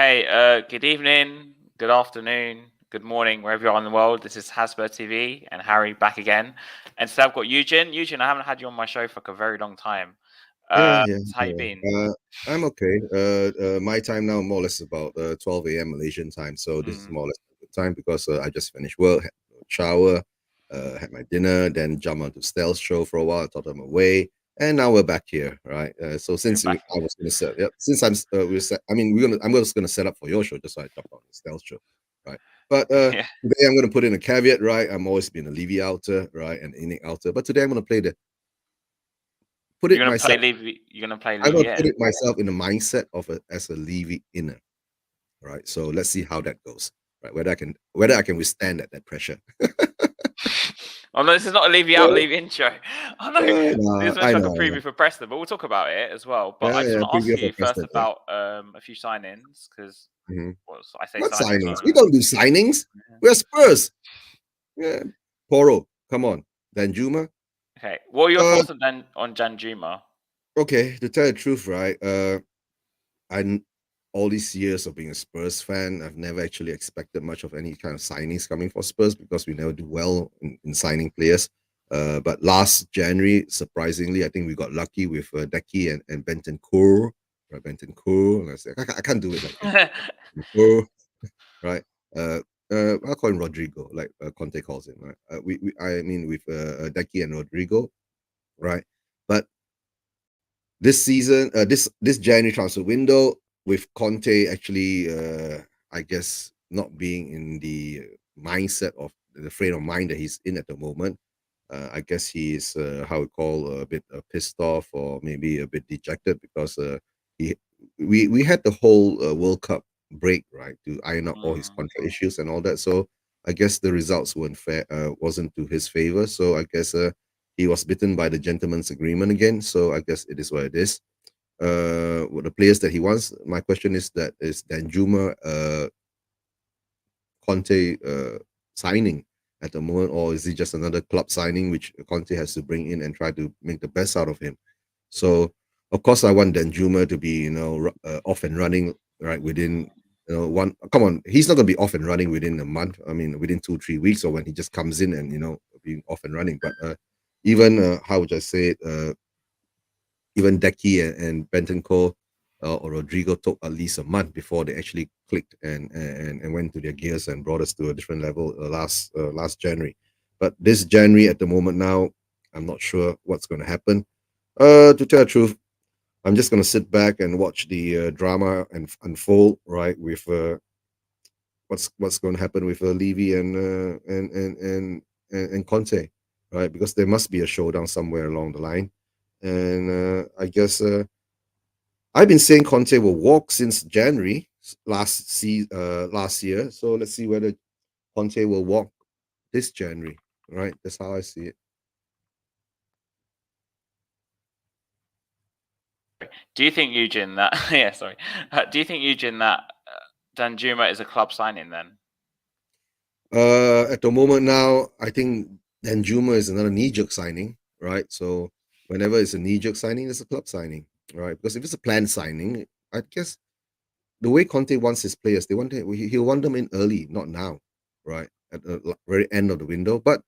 Hey, good evening, good afternoon, good morning, wherever you are in the world. This is Hasbro TV and Harry back again. And today I've got Eugene. Eugene, I haven't had you on my show for like a very long time. Yeah, yeah, So how you been? yeah. I'm okay. My time now more or less about 12 a.m. Malaysian time. So this is Mm, more or less a good time because I just finished work, had a shower, had my dinner, then jump onto Stealth show for a while, thought I'm away, and now we're back here, right? So you're since back. I was gonna set, yep, since I'm just gonna set up for your show, just so I jump on the Stealth show, right? But Yeah, today I'm gonna put in a caveat, right? I'm always been a Levy outer, right, and inning outer, but today I'm gonna put you're it gonna play myself. Levy. You're gonna play I'm Levy gonna put in. it myself in the mindset of as a Levy inner, right? So let's see how that goes, right? Whether I can withstand that pressure. Oh no, this is not a Levy out, Levy in show. Oh no, this is meant I to be like a know, I know. preview for Preston, but we'll talk about it as well. But Yeah, I just yeah. want to ask Preview for you first Preston, yeah. about a few signings because Mhm. I say What signings. signings? We don't do signings. We're Spurs. Yeah. Porro, come on. Danjuma. Okay, what are your Uh, thoughts on Danjuma? okay. To tell the truth, right? I all these years of being a Spurs fan, I've never actually expected much of any kind of signings coming for Spurs because we never do well in signing players. But last January, surprisingly, I think we got lucky with Decky and Benton Core, right? Benton Core, and I said I can't do it like him. Core, right? Uh, I'll call him Rodrigo, like Conte calls him, right? I mean, with Decky and Rodrigo, right? But this season, this January transfer window with Conte actually, I guess not being in the mindset of the frame of mind that he's in at the moment. I guess he's how we call a bit pissed off or maybe a bit dejected because he we had the whole World Cup break, right, to iron out all his Mm. contract issues and all that. So I guess the results weren't fair, wasn't to his favor. So I guess he was bitten by the gentleman's agreement again. So I guess it is what it is. With the players that he wants, my question is Danjuma Conte signing at the moment, or is he just another club signing which Conte has to bring in and try to make the best out of him? So of course I want Danjuma to be off and running right within one. Come on, he's not gonna be off and running within a month. I mean within 2 3 weeks, or when he just comes in and being off and running. But even how would I say it? Even Decky and Bentancur or Rodrigo took at least a month before they actually clicked and went to their gears and brought us to a different level last January. But this January at the moment now, I'm not sure what's going to happen. To tell the truth, I'm just going to sit back and watch the drama and unfold right with what's going to happen with Levy and Conte, right? Because there must be a showdown somewhere along the line, and I guess I've been saying Conte will walk since January last year. So let's see whether Conte will walk this January. Right, that's how I see it. Do you think Eugene that yeah, sorry. Do you think Eugene that Danjuma is a club signing then? At the moment now, I think Danjuma is another knee-jerk signing, right? So whenever it's a knee-jerk signing, it's a club signing, right? Because if it's a planned signing, I guess the way Conte wants his players, he'll want them in early, not now, right? At the very end of the window. But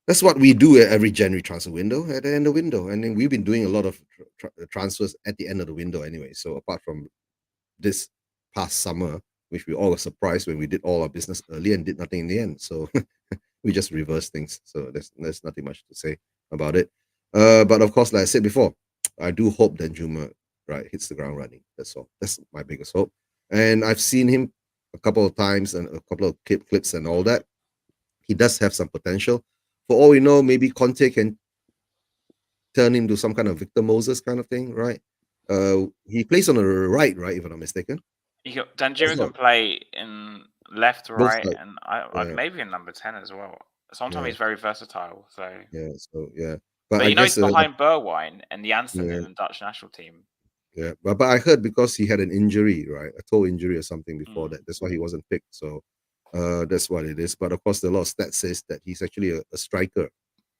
that's what we do at every January transfer window, at the end of the window. And then we've been doing a lot of transfers at the end of the window anyway. So apart from this past summer, which we all were surprised when we did all our business early and did nothing in the end. So we just reverse things. So there's nothing much to say about it. But of course, like I said before, I do hope that Juma right hits the ground running. That's all. That's my biggest hope. And I've seen him a couple of times and a couple of clips and all that. He does have some potential. For all we know, maybe Conte can turn him to some kind of Victor Moses kind of thing, right? He plays on the right, right? If I'm not mistaken. That's Danjuma not can play in left, both right, sides. and I Yeah, maybe in number 10 as well. Sometimes yeah, he's very versatile. So, yeah. So yeah, but but I he's guess behind Bergwijn and Janssen yeah, in the Dutch national team. yeah. But I heard because he had an injury, right, a toe injury or something before Mm. that. That's why he wasn't picked. So that's what it is. But of course, the law stat says that he's actually a striker,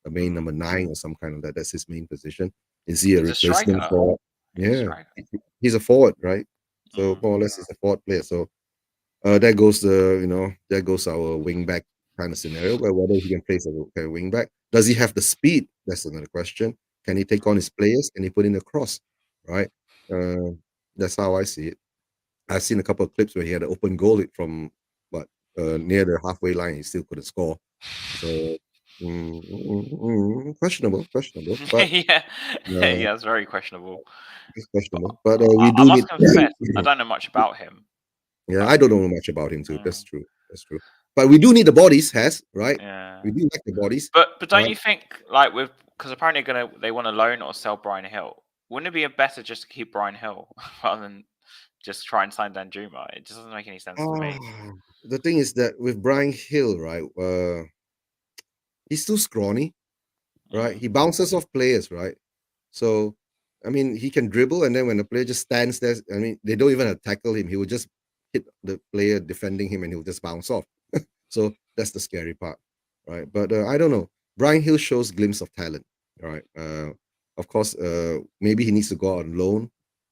a main Mm. number 9 or some kind of that. That's his main position. Is he a He's a replacement striker. for? He's a Yeah, striker. he's a forward, right? So more or less it's a forward player. So there goes there goes our wing back kind of scenario where whether he can play as a wing back. Does he have the speed? That's another question. Can he take on his players? Can he put in a cross? Right? Uh, that's how I see it. I've seen a couple of clips where he had an open goal from what near the halfway line. He still couldn't score. So questionable, but Yeah, uh, yeah, it's very questionable. it's questionable. But I, we I do must need. confess, I don't know much about him. Yeah, But, I don't know much about him too. mm, That's true. That's true. But we do need the bodies, right? yeah. We do like the bodies, But don't right? you think like with because apparently they want to loan or sell Brian Hill? Wouldn't it be better just to keep Brian Hill rather than just try and sign Danjuma? It just doesn't make any sense to me. The thing is that with Brian Hill, right? He's too scrawny, right? Mm, He bounces off players, right? So, I mean, he can dribble, and then when the player just stands there, I mean, they don't even tackle him. He will just hit the player defending him, and he'll just bounce off. So that's the scary part, right? But I don't know. Brian Hill shows glimpse of talent, right? Of course, maybe he needs to go out on loan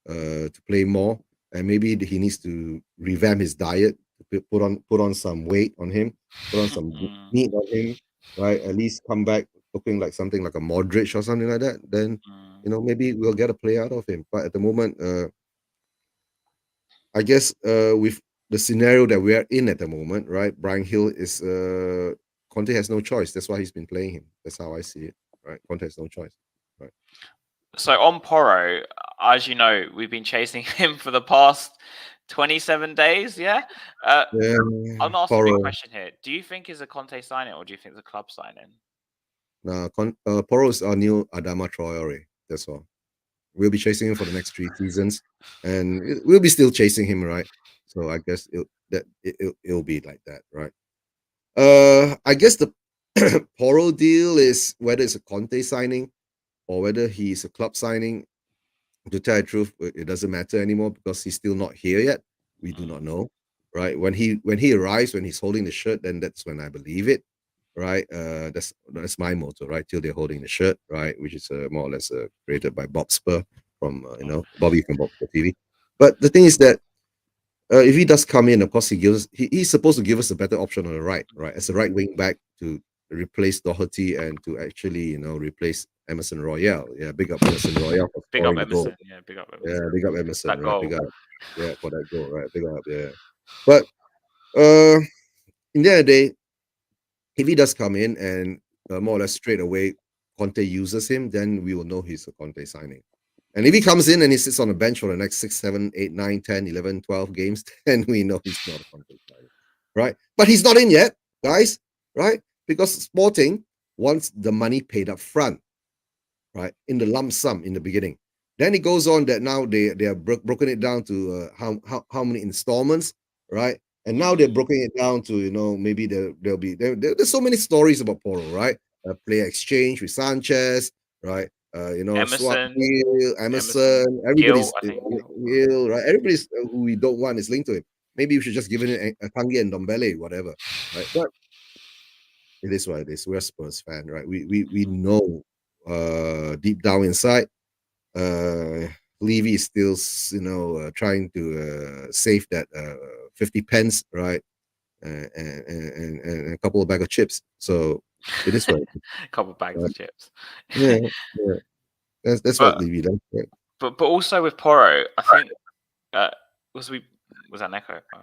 to play more, and maybe he needs to revamp his diet, put on some weight on him, put on some mm, meat on him, right? At least come back looking like something like a Modric or something like that. Then mm. maybe we'll get a play out of him. But at the moment, I guess with the scenario that we are in at the moment, right? Brian Hill is Conte has no choice. That's why he's been playing him. That's how I see it. Right? Conte has no choice. Right. So on Porro, as you know, we've been chasing him for the past 27 days. Yeah. Yeah. I'm gonna ask a big Porro. question here. Do you think it's a Conte signing or do you think it's a club signing? Porro is our new Adama Traore. That's all. We'll be chasing him for the next 3 seasons, and we'll be still chasing him, right? So I guess it'll be like that, right? I guess the Porro deal is whether it's a Conte signing or whether he's a club signing. To tell the truth, it doesn't matter anymore because he's still not here yet. We do not know, right? When he arrives, when he's holding the shirt, then that's when I believe it, right? That's my motto, right? Till they're holding the shirt, right? Which is more or less created by Bob Spur from Bobby from Bob Spur TV. But the thing is that if he does come in, of course he's supposed to give us a better option on the right, as a right wing back to replace Doherty and to actually replace Emerson Royale. Yeah, big up Emerson Royale for Big up scoring the goal. Emerson. Yeah, big up Yeah, Emerson. big up Emerson, That right? goal. Big up, yeah, for that goal, right? Big up, yeah. But in the end of the day, if he does come in and more or less straight away Conte uses him, then we will know he's a Conte signing. And if he comes in and he sits on the bench for the next 6, 7, 8, 9, 10, 11, 12 games, then we know he's not a Conte signing, right? But he's not in yet, guys, right? Because Sporting wants the money paid up front, right? In the lump sum in the beginning. Then it goes on that now they are broken it down to how many installments, right? And now they're broken it down to maybe there's so many stories about Porro, right? Player exchange with Sanchez, right? Swap Emerson. deal, Emerson. Emerson, Gill, everybody's I think. Hill, right? Everybody's who we don't want is linked to him. Maybe we should just give it a Tangi and Dombele, whatever, right? But it is what it is. We're a Spurs fan, right? We know deep down inside Levy is still, trying to save that 50 pence, right? And a couple of bag of chips. So it is what it is, A couple of bags right? of chips. Yeah, yeah. That's what but Levy does, right? but also with Porro, I think uh, was that an echo? All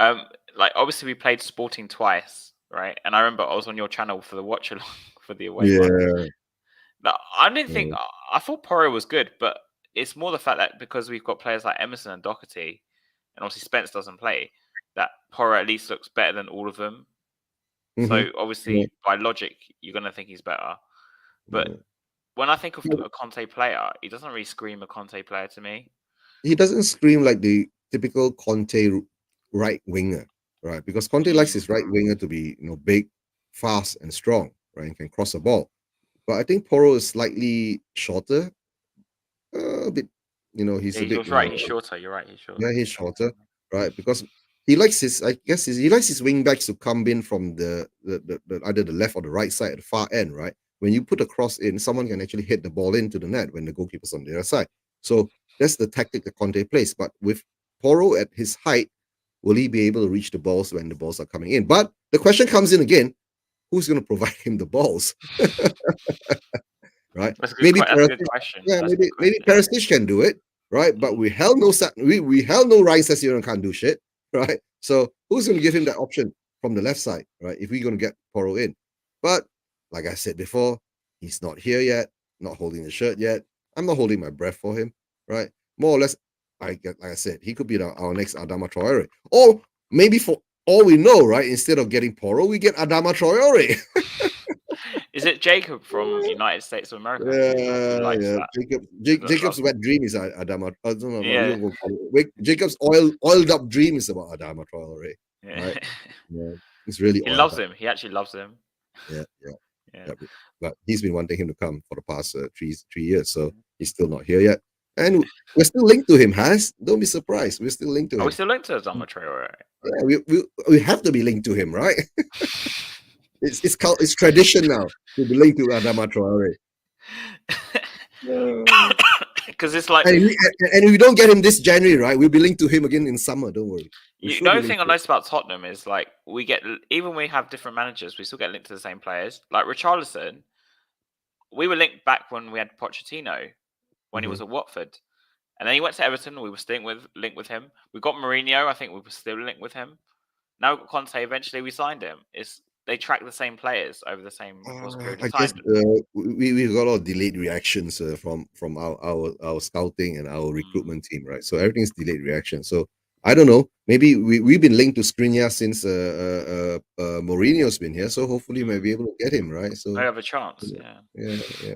right. Like obviously we played Sporting twice, right? And I remember I was on your channel for the watch along for the away one. Yeah. Now, I didn't think I thought Porro was good, but it's more the fact that because we've got players like Emerson and Doherty, and obviously Spence doesn't play, that Porro at least looks better than all of them. Mm-hmm. So obviously, by logic, you're going to think he's better. But Yeah. when I think of a Conte player, he doesn't really scream a Conte player to me. He doesn't scream like the typical Conte right winger, right? Because Conte likes his right winger to be, big, fast, and strong, right? And can cross the ball. But I think Porro is slightly shorter, a bit, he's Yeah, a bit, you're right. He's shorter. You're right. He's shorter. yeah, he's shorter, right? Because I guess he likes his wing backs to come in from the either the left or the right side at the far end, right? When you put a cross in, someone can actually hit the ball into the net when the goalkeeper's on the other side. So that's the tactic that Conte plays. But with Porro at his height, will he be able to reach the balls when the balls are coming in? But the question comes in again: who's going to provide him the balls? Right? That's a good, Maybe that's a good question. yeah, That's a good maybe question. Perisic can do it, right? But we hell no Ryan Sessegnon can't do shit, right? So who's going to give him that option from the left side, right? If we're going to get Porro in, but like I said before, he's not here yet, not holding the shirt yet. I'm not holding my breath for him, right? More or less, like I said, he could be our next Adama Traore, or maybe for all we know, right? Instead of getting Porro, we get Adama Traore. Is it Jacob from United States of America? Yeah, Who likes yeah. that? Jacob's wet dream is Adama. I don't know. Yeah. Jacob's oiled up dream is about Adama Traore, Yeah. right? Yeah, it's really He oiled loves up. him. He actually loves him. Yeah. Yeah. But he's been wanting him to come for the past 3 years, so he's still not here yet. And we're still linked to him, Has. Don't be surprised. We're still linked to Are him. we still linked to Adama Traore? Yeah, we have to be linked to him, right? It's tradition now to be linked to Adama Traore. Because it's like, And if we don't get him this January, right, we'll be linked to him again in summer. Don't worry. the only thing I noticed about Tottenham is like we get, even when we have different managers, we still get linked to the same players. Like Richarlison, we were linked back when we had Pochettino when he was at Watford, and then he went to Everton. We were still linked with him. We got Mourinho. I think we were still linked with him. Now we got Conte. Eventually, we signed him. They track the same players over the same period of time. I guess we got a lot of delayed reactions from our scouting and our recruitment team, right? So everything's delayed reaction. So I don't know. Maybe we've been linked to Skriniar since Mourinho's been here. So hopefully we might be able to get him, right? So I have a chance. Yeah.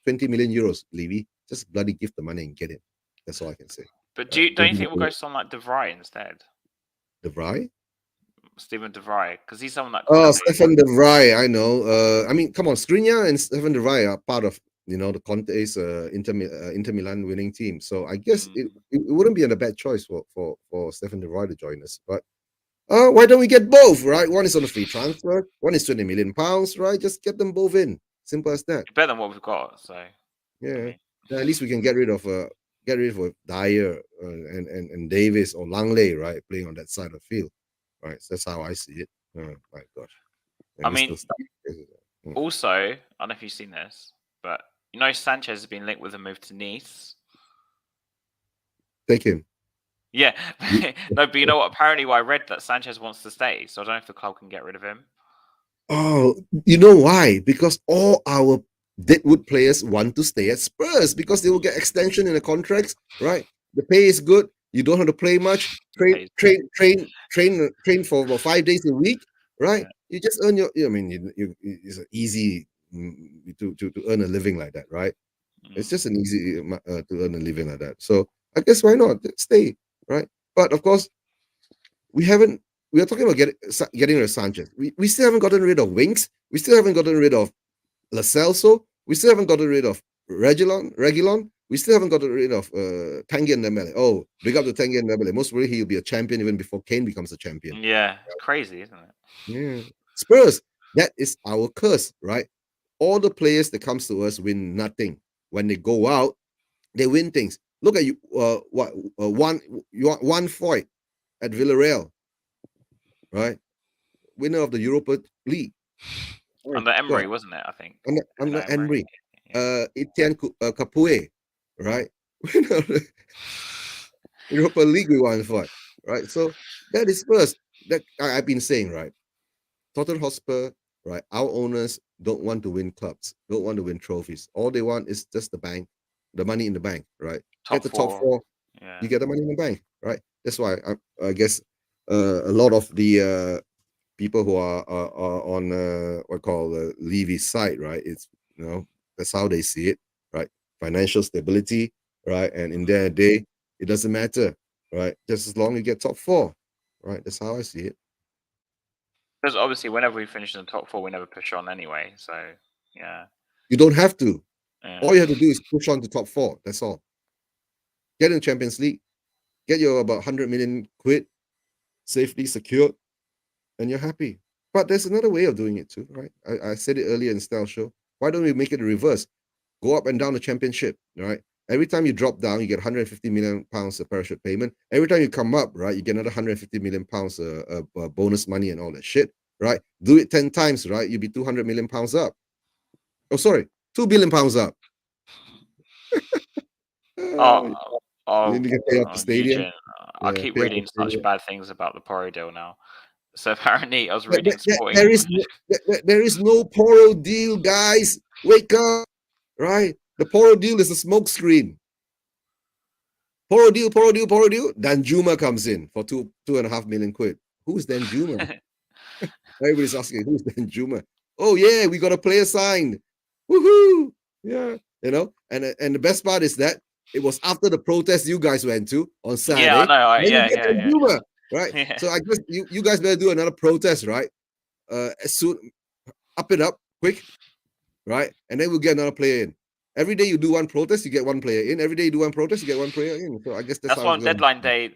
20 million, Levy. Just bloody give the money and get it. That's all I can say. But don't you think we'll go to someone like De Vrij instead? De Vrij? Steven De Vrij, because he's someone that. Oh, Stefan De Vrij, I know. I mean, come on, Skriniar and Stefan De Vrij are part of the Conte's Inter Milan winning team. So I guess it wouldn't be a bad choice for Stefan De Vrij to join us. But why don't we get both, right? One is on a free transfer, one is £20 million, right? Just get them both in. Simple as that. Better than what we've got. So yeah, at least we can get rid of Dyer and Davis or Langley, right? Playing on that side of the field. Right, so that's how I see it. Oh my gosh! I mean, also, I don't know if you've seen this, but Sanchez has been linked with a move to Nice. Take him. Yeah, no, but you know what? Apparently, I read that Sanchez wants to stay, so I don't know if the club can get rid of him. Oh, you know why? Because all our Deadwood players want to stay at Spurs because they will get extension in the contracts, right? The pay is good. You don't have to play much. Train for about 5 days a week, right? Yeah. You just earn I mean, it's easy to earn a living like that, right? It's just an easy to earn a living like that. So I guess why not stay, right? But of course, we are talking about getting rid of Sanchez. We still haven't gotten rid of Winks. We still haven't gotten rid of Lo Celso. We still haven't gotten rid of Reguilon. We still haven't gotten rid of Tanguy Ndombele. Oh, big up to Tanguy Ndombele. Most probably he'll be a champion even before Kane becomes a champion. Yeah, it's crazy, isn't it? Yeah. Spurs, that is our curse, right? All the players that comes to us win nothing. When they go out, they win things. Look at you, one Foyt at Villarreal, right? Winner of the Europa League. Under Emery, wasn't it? I think. Under Emery. Etienne Capoue, right? Europa League we won for, right? So that is first. That I've been saying, right? Tottenham Hotspur, right? Our owners don't want to win clubs, don't want to win trophies. All they want is just the money in the bank, right? Get the top four, you get the money in the bank, right? That's why I guess a lot of the people who are on what I call Levy's side, right? It's that's how they see it, right? Financial stability, right? And in their day, it doesn't matter, right? Just as long as you get top four, right? That's how I see it. Because obviously, whenever we finish in the top four, we never push on anyway. So yeah, you don't have to. All you have to do is push on to top four. That's all. Get in the Champions League, get your about 100 million quid safely secured, and you're happy. But there's another way of doing it too, right? I said it earlier in Style Show. Why don't we make it a reverse? Go up and down the championship, right? Every time you drop down, you get 150 million pounds of parachute payment. Every time you come up, right, you get another 150 million pounds bonus money and all that shit, right? Do it 10 times, right? You'll be 200 million pounds up. Oh, sorry, 2 billion pounds up. Oh, You oh, can pay off the stadium. Eugene, I Yeah, keep pay off the reading such stadium. bad things about the Porro deal now. So apparently, I was reading There sporting. there is no Porro deal, guys. Wake up, right? The Porro deal is a smokescreen. Porro deal. Danjuma comes in for 2.5 million quid. Who's Danjuma? Everybody's asking, who's Danjuma? Oh yeah, we got a player signed. Woohoo! Yeah, and the best part is that it was after the protest you guys went to on Yeah, I Saturday. know. Then you get Yeah. Danjuma, right? Yeah. So I guess you guys better do another protest, right? As soon up it up quick, right? And then we'll get another player in. Every day you do one protest, you get one player in. Every day you do one protest, you get one player in. So I guess that's That's how why it's on going. deadline day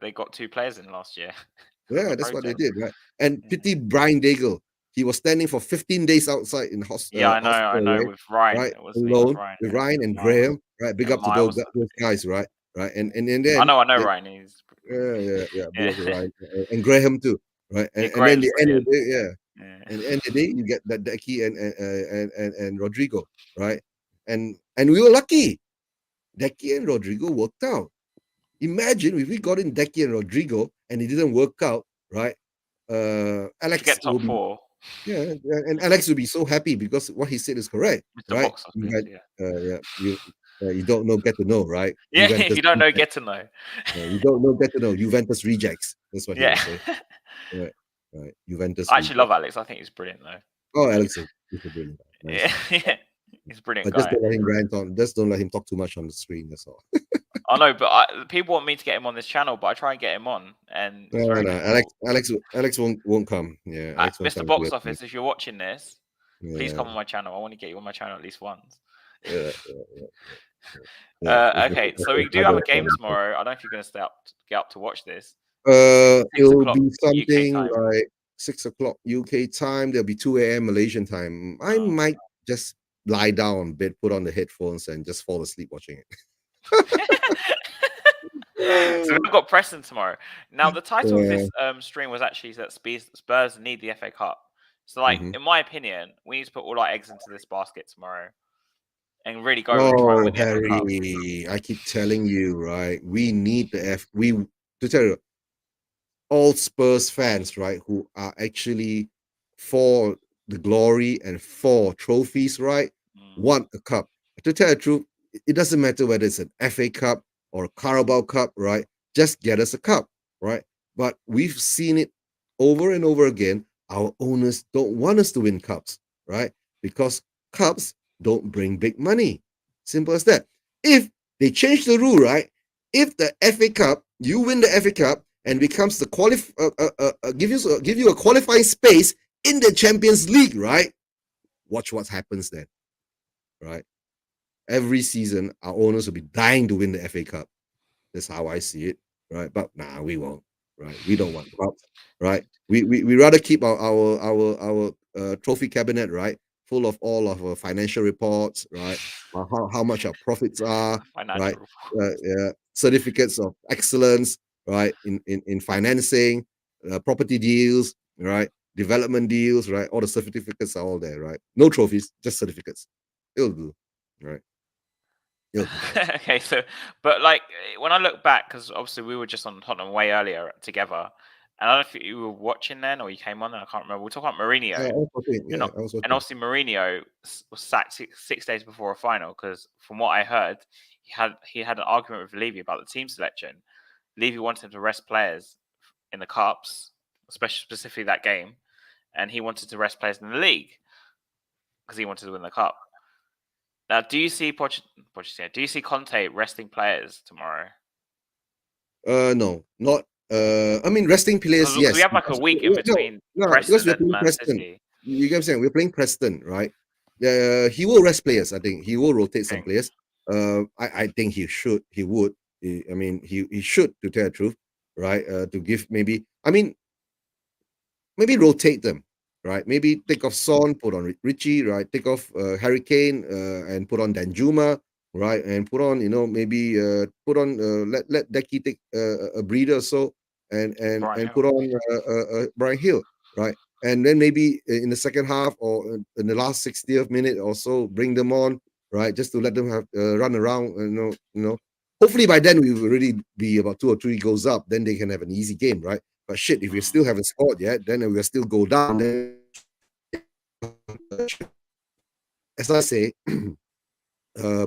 they got 2 players in last year. Yeah, The that's what they protest. did, right? And pity Brian Daigle. He was standing for 15 days outside in Yeah, I hospital, know. With Ryan, right? it was me. It was Alone Ryan. with Ryan and Miles Graham, right? Big and up to those, Miles. those guys, right? Right. And I then know they, Ryan. He's yeah. Big up to yeah. Ryan and Graham too, right? Yeah, And then Graham's the end of brilliant. the day, yeah. Yeah. And the end of the day, you get that Decky and Rodrigo, right? And we were lucky. Decky and Rodrigo worked out. Imagine if we got in Decky and Rodrigo and it didn't work out, right? To Alex get will top be 4, and Alex will be so happy because what he said is correct, Mr. right? Box You Office. had Yeah. you don't know, get to know, right? Yeah. Juventus, If you don't know, get to know. you don't know, get to know. Juventus rejects. That's what he Yeah. will say. Right, right. Juventus I actually love rejects. Alex. I think he's brilliant though. Oh, Alex is a brilliant guy. Nice Yeah. guy. Yeah. He's a brilliant But just guy. don't let him rant on. Just don't let him talk too much on the screen. That's all. I know, but people want me to get him on this channel, but I try and get him on, and it's very difficult. Alex won't come. Yeah, Alex won't Mr. come. Box Office, if you're watching this, please Yeah, come on my channel. I want to get you on my channel at least once. yeah. Okay, so we do have a game tomorrow. I don't know if you're going to get up to watch this. 6 It'll o'clock be UK something time. like 6 o'clock UK time. There'll be 2 a.m. Malaysian time. I might just lie down on bed, put on the headphones, and just fall asleep watching it. So we've got Preston tomorrow. Now, the title of this stream was actually that Spurs need the FA Cup. So, like, in my opinion, we need to put all our eggs into this basket tomorrow and really go and try and win the FA Cup. Harry, I keep telling you, right? We need to tell you, all Spurs fans, right, who are actually for the glory and for trophies, right, want a cup. To tell the truth, it doesn't matter whether it's an FA Cup or a Carabao Cup, right? Just get us a cup, right? But we've seen it over and over again. Our owners don't want us to win cups, right? Because cups don't bring big money. Simple as that. If they change the rule, right? If the FA Cup, you win the FA Cup and becomes the give you a qualifying space in the Champions League, right? Watch what happens then, right? Every season, our owners will be dying to win the FA Cup. That's how I see it, right? But we won't, right? We don't want cups, right? We rather keep our trophy cabinet, right, full of all of our financial reports, right? How much our profits are, right? Certificates of excellence, right? In financing, property deals, right? Development deals, right? All the certificates are all there, right? No trophies, just certificates. It'll do, right? Okay, so but like when I look back, because obviously we were just on Tottenham way earlier together, and I don't know if you were watching then or you came on, and I can't remember. We're talking about Mourinho, I was watching. and, I was watching. and obviously Mourinho was sacked six days before a final because, from what I heard, he had an argument with Levy about the team selection. Levy wanted him to rest players in the cups, specifically that game, and he wanted to rest players in the league because he wanted to win the cup. Now, do you see Do you see Conte resting players tomorrow? No, not. I mean, resting players. Yes, we have like a week in between because we're Preston and playing Man Preston. City. You get what I'm saying? We're playing Preston, right? He will rest players. I think he will rotate some players. I think he should. He would. I mean, he should, to tell the truth, right? To give maybe. I mean, maybe rotate them, right? Maybe take off Son, put on Richie, right? Take off Harry Kane and put on Danjuma, right? And put on, maybe let Decky take a breather or so, and put on Brian Hill, right? And then maybe in the second half or in the last 60th minute or so, bring them on, right? Just to let them have run around, Hopefully by then we will already be about 2 or 3 goals up. Then they can have an easy game, right? But shit, if we still haven't scored yet, then we'll still go down. Then, as I say, playing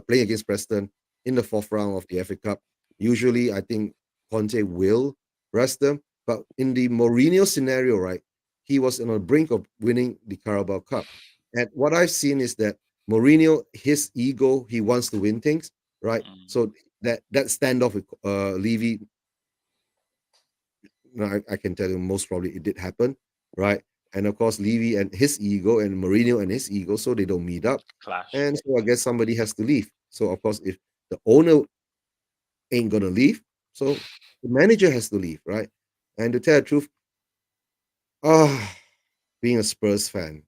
against Preston in the 4th round of the FA Cup. Usually, I think Conte will rest them. But in the Mourinho scenario, right, he was on the brink of winning the Carabao Cup. And what I've seen is that Mourinho, his ego, he wants to win things, right? So that standoff with Levy, I can tell you most probably it did happen, right? And of course, Levy and his ego and Mourinho and his ego, so they don't meet up. Clash. And so I guess somebody has to leave. So of course, if the owner ain't gonna leave, so the manager has to leave, right? And to tell the truth, being a Spurs fan,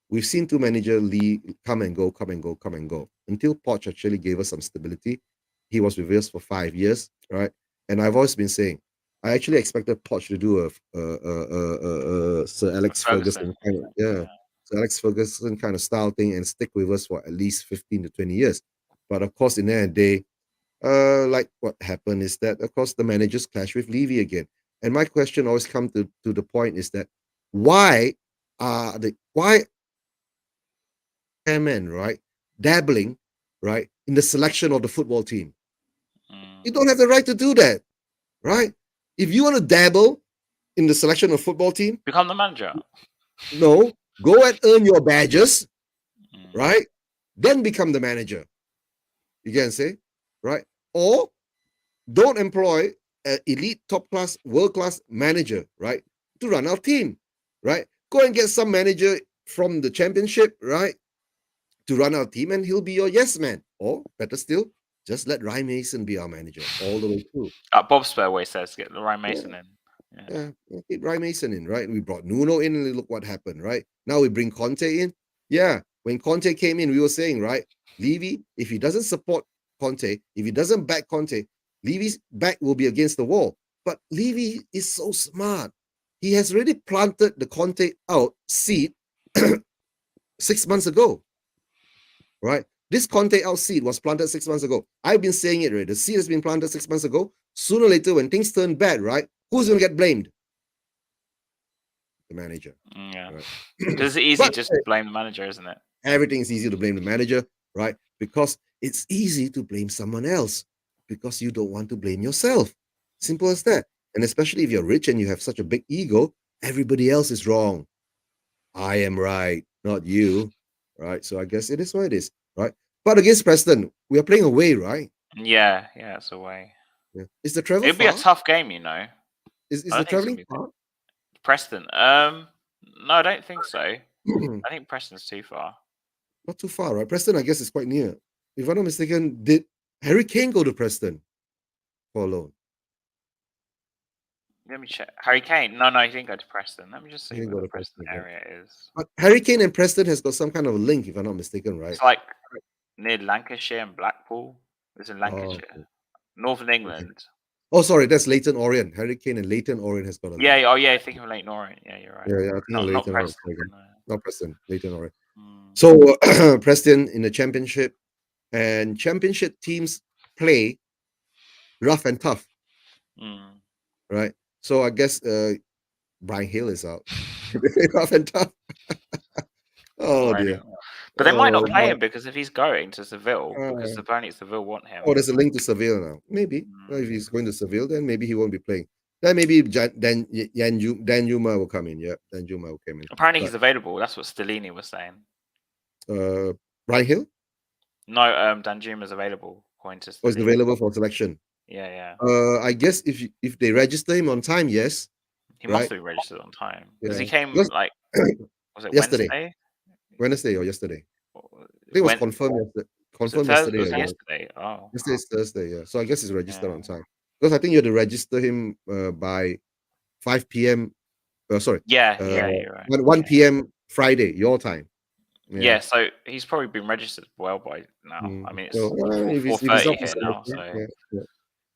we've seen two managers leave, come and go, come and go, come and go. Until Poch actually gave us some stability. He was with us for 5 years, right? And I've always been saying, I actually expected Poch to do a Sir Alex Ferguson kind of, Sir Alex Ferguson kind of style thing and stick with us for at least 15 to 20 years. But of course, in the end of the day, like what happened is that, of course, the managers clash with Levy again. And my question always comes to the point is that why chairman, right, dabbling, right, in the selection of the football team? You don't have the right to do that, right? If you want to dabble in the selection of football team, become the manager. No, go and earn your badges, right? Then become the manager. You can say, right? Or don't employ an elite, top class, world class manager, right, to run our team, right? Go and get some manager from the championship, right, to run our team, and he'll be your yes man. Or better still, just let Ryan Mason be our manager all the way through. Bob Spur always says, get Ryan Mason in. Keep Ryan Mason in, right? We brought Nuno in, and look what happened, right? Now we bring Conte in. Yeah, when Conte came in, we were saying, right, Levy, if he doesn't support Conte, if he doesn't back Conte, Levy's back will be against the wall. But Levy is so smart. He has already planted the Conte out seed 6 months ago, right? This Conte out seed was planted 6 months ago. I've been saying it, right? The seed has been planted 6 months ago. Sooner or later, when things turn bad, right, who's going to get blamed? The manager. Yeah. Right? Because it's easy just to blame the manager, isn't it? Everything's easy to blame the manager, right? Because it's easy to blame someone else because you don't want to blame yourself. Simple as that. And especially if you're rich and you have such a big ego, everybody else is wrong. I am right, not you, right? So I guess it is what it is, right? But against Preston, we are playing away, right? Yeah, it's away. Yeah. Is the travel It'd be a tough game, you know. Is the traveling far? Preston? No, I don't think so. I think Preston's too far. Not too far, right? Preston, I guess, is quite near. If I'm not mistaken, did Harry Kane go to Preston for a loan? Let me check. Harry Kane? No, he didn't go to Preston. Let me just see where the Preston area is. But Harry Kane and Preston has got some kind of a link, if I'm not mistaken, right? It's like near Lancashire and Blackpool. It's in Lancashire. Northern England. Oh, sorry, that's Leyton Orient. Harry Kane and Leyton Orient has got a link. Yeah, thinking of Leyton Orient. Yeah, you're right. Yeah, I think not Preston. Not Preston, Leyton Orient. So Preston in the championship, and championship teams play rough and tough, right? So I guess Brian Hill is out. Rough and tough. Oh dear. But they might not play him because if he's going to Seville, because apparently Seville want him. Oh, there's a link to Seville now. Maybe if he's going to Seville, then maybe he won't be playing. Then maybe Danjuma will come in. Yeah, Danjuma will come in. Apparently he's available. That's what Stellini was saying. Brian Hill? No, Danjuma's available. He's available for selection. Yeah. I guess if they register him on time, yes. He must be registered on time because he came was it yesterday? Wednesday or yesterday? I think it was confirmed yesterday. Yesterday. Oh. Yesterday's Thursday, yeah. So I guess it's registered on time. Because I think you had to register him by 5 p.m. Sorry. Yeah, you're right. 1 p.m. Friday, your time. Yeah, so he's probably been registered well by now. I mean, it's So if he's 4:30 up for here now, selection, so yeah.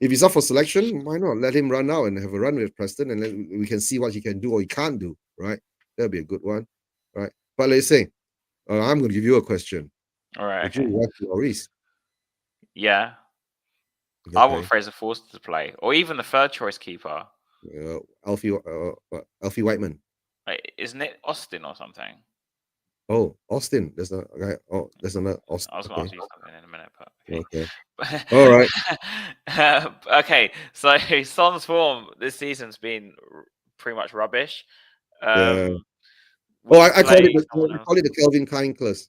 If he's up for selection, why not let him run out and have a run with Preston, and then we can see what he can do or he can't do. Right, that'd be a good one. Right, but let's say I'm going to give you a question. all right, Would okay. you rest Lloris? Yeah, I want Okay. Fraser Forster to play, or even the third choice keeper. Alfie Whiteman. Isn't it Austin or something? Oh, Austin. There's a guy. Oh, there's another Austin. I was going to ask you something in a minute, but okay. Okay. All right. Okay, so Son's form this season's been pretty much rubbish. Yeah. Would Oh, you I call play it someone I else? call it the Calvin Klein curse.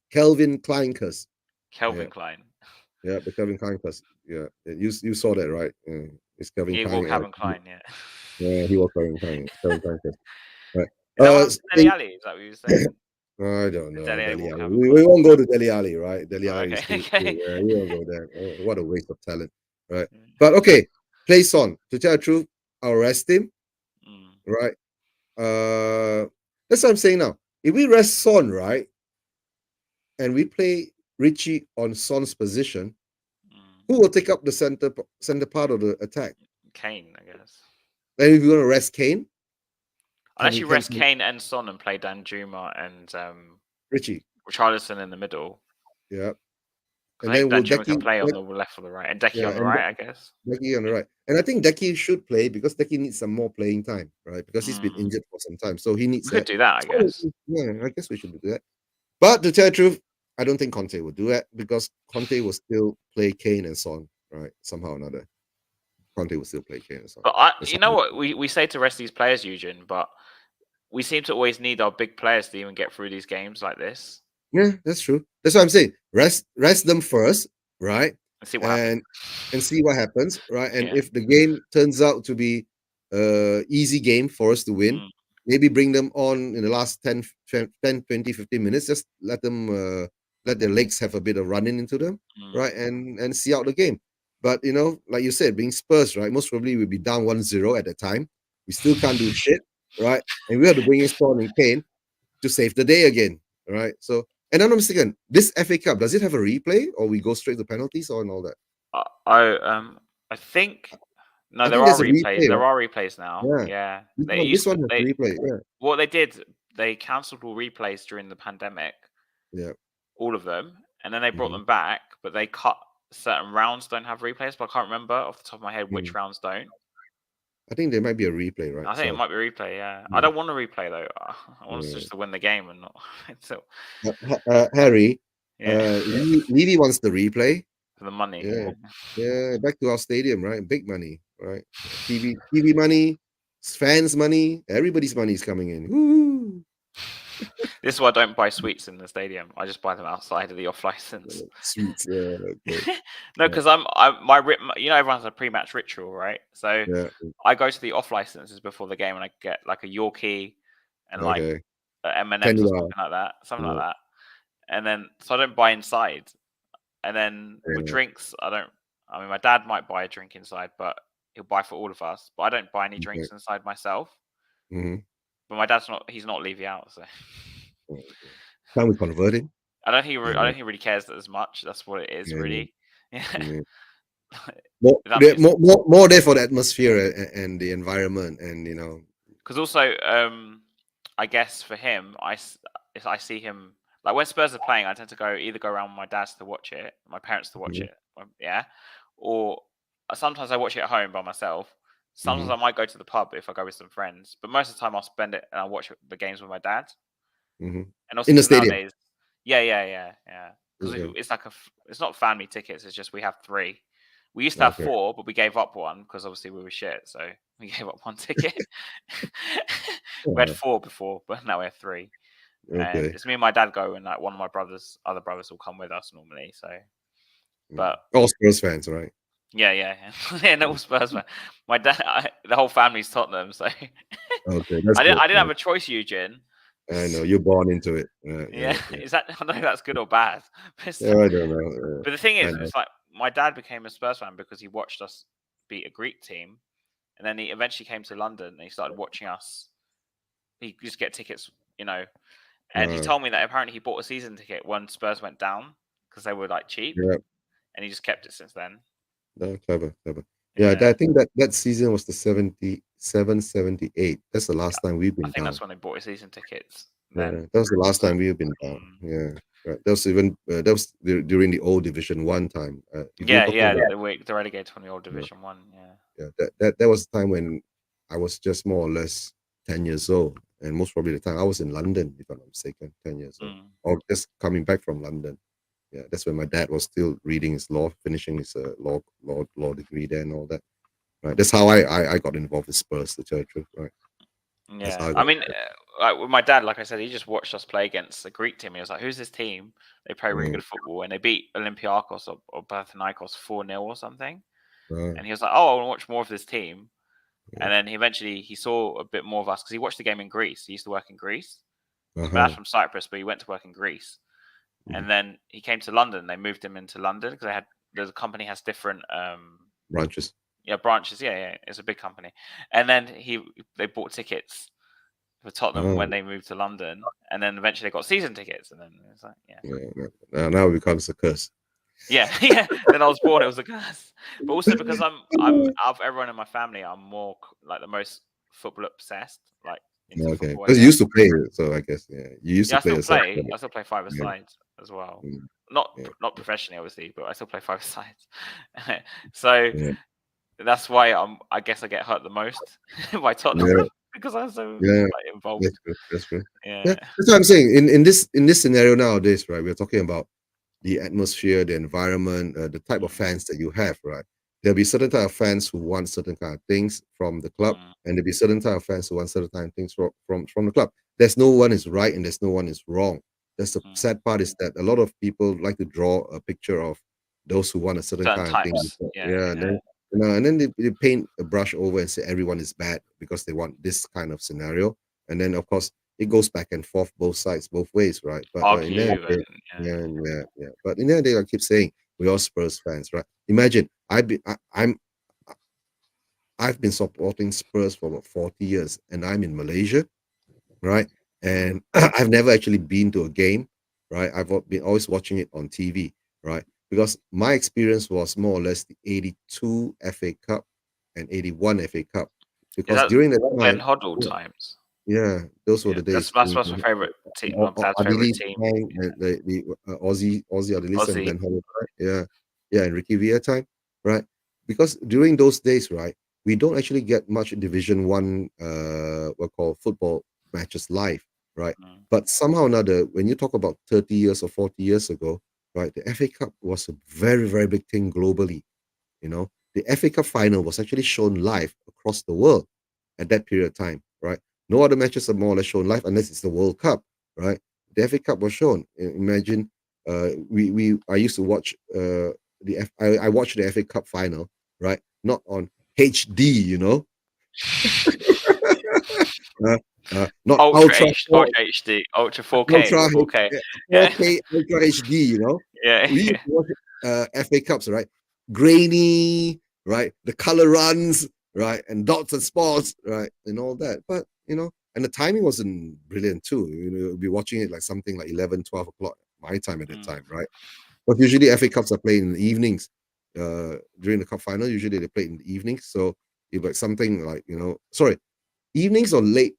Calvin Klein curse. Kelvin Yeah. Klein. Yeah, the Calvin Klein curse. Yeah. You saw that, right? Yeah. It's Calvin He Klein. will Calvin Klein, yeah. Yeah, he was Calvin Klein. Calvin Klein curse. Right. Is that what happened to Dele Alli? Is that what you were saying? I don't know. Dele Alli Dele will Alli. Calvin We Klein. won't go to Dele Alli, right? Dele Oh, Alli is okay, too. okay. Yeah, we won't go there. Oh, what a waste of talent, right? But okay, play Son. To tell the truth, I'll rest him, right? That's what I'm saying now. If we rest Son, right, and we play Richie on Son's position, who will take up the center part of the attack? Kane, I guess. And if you're gonna rest Kane, Unless you rest Kane and Son and play Danjuma and Richie, Richarlison in the middle. yeah, And then then will Danjuma can Decky play on the left or the right, and Decky yeah, on the and right, I guess. Decky on the right, and I think Decky should play because Decky needs some more playing time, right? Because he's been injured for some time, so he needs We could do that, I guess. Yeah, I guess we should do that. But to tell the truth, I don't think Conte will do that because Conte will still play Kane and Son, right? Somehow or another, Conte will still play Kane and Son. But you know what we say to rest these players, Eugene, but we seem to always need our big players to even get through these games like this. Yeah, that's true. That's what I'm saying. Rest them first, right? And see what happens. And see what happens, right? And Yeah. if the game turns out to be easy game for us to win, maybe bring them on in the last 10, 20, 15 minutes. Just let them let their legs have a bit of running into them, right? And see out the game. But like you said, being Spurs, right? Most probably we'll be down 1-0 at the time. We still can't do shit, right? And we have to bring in Son and Kane to save the day again, right? So, and I'm mistaken, this FA Cup, does it have a replay or we go straight to penalties or and all that? I think no, there are replays. There are replays now. Yeah. This one has a replay. Yeah. What they did, they cancelled all replays during the pandemic. Yeah. All of them, and then they brought them back, but they cut certain rounds don't have replays. But I can't remember off the top of my head which rounds don't. I think there might be a replay, right? I think it might be replay. Yeah, I don't want a replay though. I want us just to win the game and not. So, Harry, yeah, Levy wants the replay for the money. Yeah. Back to our stadium, right? Big money, right? TV money, fans' money, everybody's money is coming in. Woo! This is why I don't buy sweets in the stadium. I just buy them outside of the off license. Sweets, yeah. Okay. No, because everyone has a pre-match ritual, right? So I go to the off licenses before the game and I get like a Yorkie and like M&Ms or something like that, and then so I don't buy inside. And then with drinks, I mean, my dad might buy a drink inside, but he'll buy for all of us. But I don't buy any drinks inside myself. But my dad's he's not Levy out, so. Can we convert him? I don't think he really cares as much. That's what it is, really. Yeah. More there for the atmosphere and the environment, and Because also, I guess for him, I see him like when Spurs are playing. I tend to either go around with my dad's to watch it, my parents to watch it, or sometimes I watch it at home by myself. Sometimes I might go to the pub if I go with some friends, but most of the time I'll spend it and I'll watch the games with my dad. And also in the stadium. Nowadays, yeah. Because it's not family tickets. It's just we have 3. We used to have 4, but we gave up one because obviously we were shit. So we gave up one ticket. We had 4 before, but now we have 3. And it's me and my dad go, and like one of my other brothers will come with us normally. So, but all Spurs fans, right? Yeah. And all Spurs fans. My dad, the whole family's Tottenham. So I didn't have a choice, Eugene. I know you're born into it. Yeah. Is that? I don't know if that's good or bad. I don't know. But the thing is, it's like my dad became a Spurs fan because he watched us beat a Greek team, and then he eventually came to London and he started watching us. He used to get tickets, And he told me that apparently he bought a season ticket when Spurs went down because they were like cheap, and he just kept it since then. Clever. Yeah, I think that season was the 77-78. That's the last time we've been I think down. that's when they bought his season tickets. Yeah, Then that was the last time we've been down. Yeah, right. That was during the old Division 1 time. the relegated from the old Division 1. Yeah, that was the time when I was just more or less 10 years old, and most probably the time I was in London, if I'm not mistaken, 10 years old, or just coming back from London. Yeah, that's when my dad was still reading his law, finishing his law degree there and all that. Right, that's how I got involved with Spurs, to tell the truth. Right. Yeah, I mean, like with my dad, like I said, he just watched us play against the Greek team. He was like, "Who's this team? They play really good football, and they beat Olympiacos or Panathinaikos 4-0 or something." And he was like, "Oh, I want to watch more of this team." And then he saw a bit more of us because he watched the game in Greece. He used to work in Greece. My dad's from Cyprus, but he went to work in Greece. And then he came to London. They moved him into London because the company has different branches. Yeah, branches. Yeah, it's a big company. And then they bought tickets for Tottenham when they moved to London, and then eventually they got season tickets, and then it's like, now it becomes a curse. Yeah. Then I was born, it was a curse. But also because I'm out of everyone in my family, I'm more like the most football obsessed, like into football. Because you used to play, so I guess you used to play yourself. I still play five-a-side as well. Not professionally, obviously, but I still play five-a-side. So that's why I guess I get hurt the most by Tottenham because I'm so involved. That's true. Yeah, that's what I'm saying. In this scenario nowadays, right? We're talking about the atmosphere, the environment, the type of fans that you have, right? There'll be certain type of fans who want certain kind of things from the club, and there'll be certain type of fans who want certain kind of things from the club. There's no one is right and there's no one is wrong. That's the sad part, is that a lot of people like to draw a picture of those who want a certain kind of thing. And then they paint a brush over and say everyone is bad because they want this kind of scenario. And then of course it goes back and forth, both sides, both ways, right? But in the end, But in the end, I keep saying we're all Spurs fans, right? Imagine I've been supporting Spurs for about 40 years, and I'm in Malaysia, right? And I've never actually been to a game, right? I've been always watching it on TV, right? Because my experience was more or less the 82 FA Cup and 81 FA Cup. Because during that time, Hoddle times. Yeah, those were the days. That's my favorite team. My dad's favorite team. The Aussie Adelisa and Ben Holland, right? And Ricky Villa time, right? Because during those days, right, we don't actually get much Division 1 football matches live, right? But somehow or another, when you talk about 30 years or 40 years ago, right, the FA Cup was a very, very big thing globally. You know, the FA Cup final was actually shown live across the world at that period of time, right? No other matches are more or less shown live unless it's the World Cup, right? The FA Cup was shown. Imagine, I used to watch I watched the FA Cup final, right? Not on HD, you know. Not ultra HD, ultra 4K, ultra 4K, ultra HD, you know. We used to watch FA Cups, right? Grainy, right? The color runs, right? And dots and spots, right? And all that. But, you know, and the timing wasn't brilliant too. You know, you'll be watching it like something like 11, 12 o'clock my time at that time, right? But usually FA Cups are played in the evenings. During the cup final, usually they play in the evenings. So it's like something like, you know, evenings or late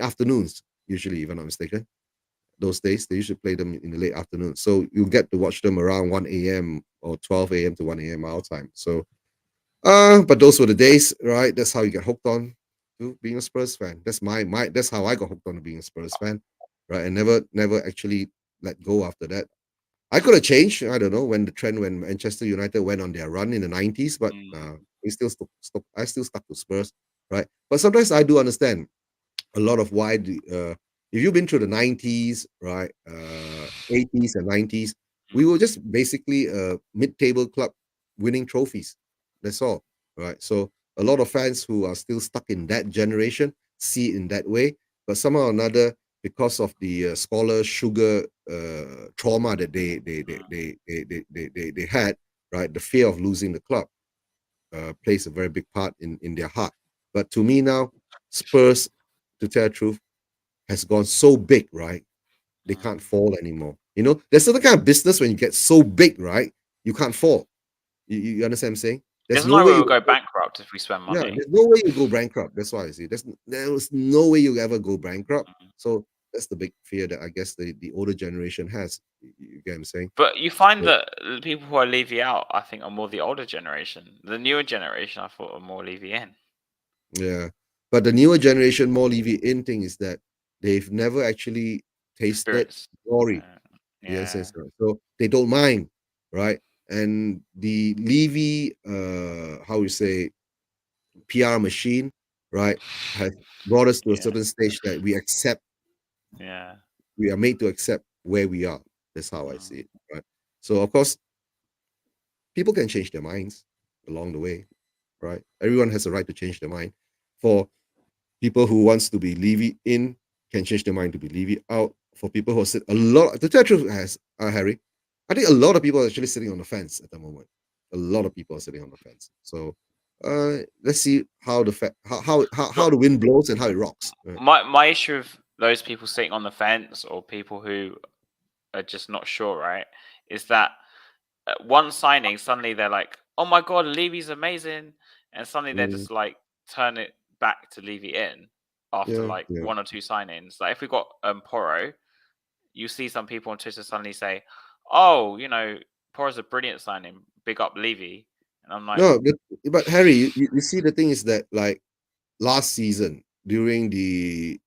afternoons, usually, if I'm not mistaken. Those days, they usually play them in the late afternoon. So you get to watch them around 1 a.m. or 12 a.m. to 1 a.m. our time. So, but those were the days, right? That's how you get hooked on to being a Spurs fan. That's that's how I got hooked on to being a Spurs fan, right? And never actually let go after that. I could have changed. I don't know when Manchester United went on their run in the 90s, but we still I still stuck to Spurs, right? But sometimes I do understand a lot of why if you've been through the 90s, right, 80s and 90s, we were just basically a mid-table club winning trophies. That's all, right? So a lot of fans who are still stuck in that generation see it in that way, but somehow or another, because of the scholar sugar trauma that they had, right, the fear of losing the club plays a very big part in their heart. But to me now, Spurs, to tell the truth, has gone so big, right? they can't fall anymore. You know, there's certain kind of business when you get so big, right? You can't fall. You understand what I'm saying? There's There's no no way way you we'll go bankrupt if we spend yeah, money. there's no way you go bankrupt. That's why I see. There's no way you ever go bankrupt. Mm. So that's the big fear that I guess the older generation has. You get what I'm saying? But you find So, that the people who are Levy out, I think, are more the older generation. The newer generation, I thought, are more Levy in. yeah. But the newer generation more Levy in thing is that they've never actually tasted Spirits. glory. Yes, Yeah. yes, right. So they don't mind, right? And the Levy how you say PR machine, right, has brought us to a Yeah. certain stage that Yeah. we are made to accept where we are. That's how I Mm. see it, right? So of course, people can change their minds along the way, right? Everyone has a right to change their mind. For people who wants to be Levy in can change their mind to be Levy out. For people who are a lot, the truth has Harry, I think a lot of people are actually sitting on the fence at the moment. A lot of people are sitting on the fence. So let's see how how But the wind blows and how it rocks. Right? my issue of those people sitting on the fence or people who are just not sure, right, is that one signing, suddenly they're like, "Oh my god, Levy's amazing," and suddenly they're Mm, just like turn it back to Levy in after yeah, like yeah. one or two signings. Like if we got Porro, you see some people on Twitter suddenly say, "Oh, Porro's a brilliant signing. Big up Levy," and I'm like, No, but Harry, you see the thing is that like last season during the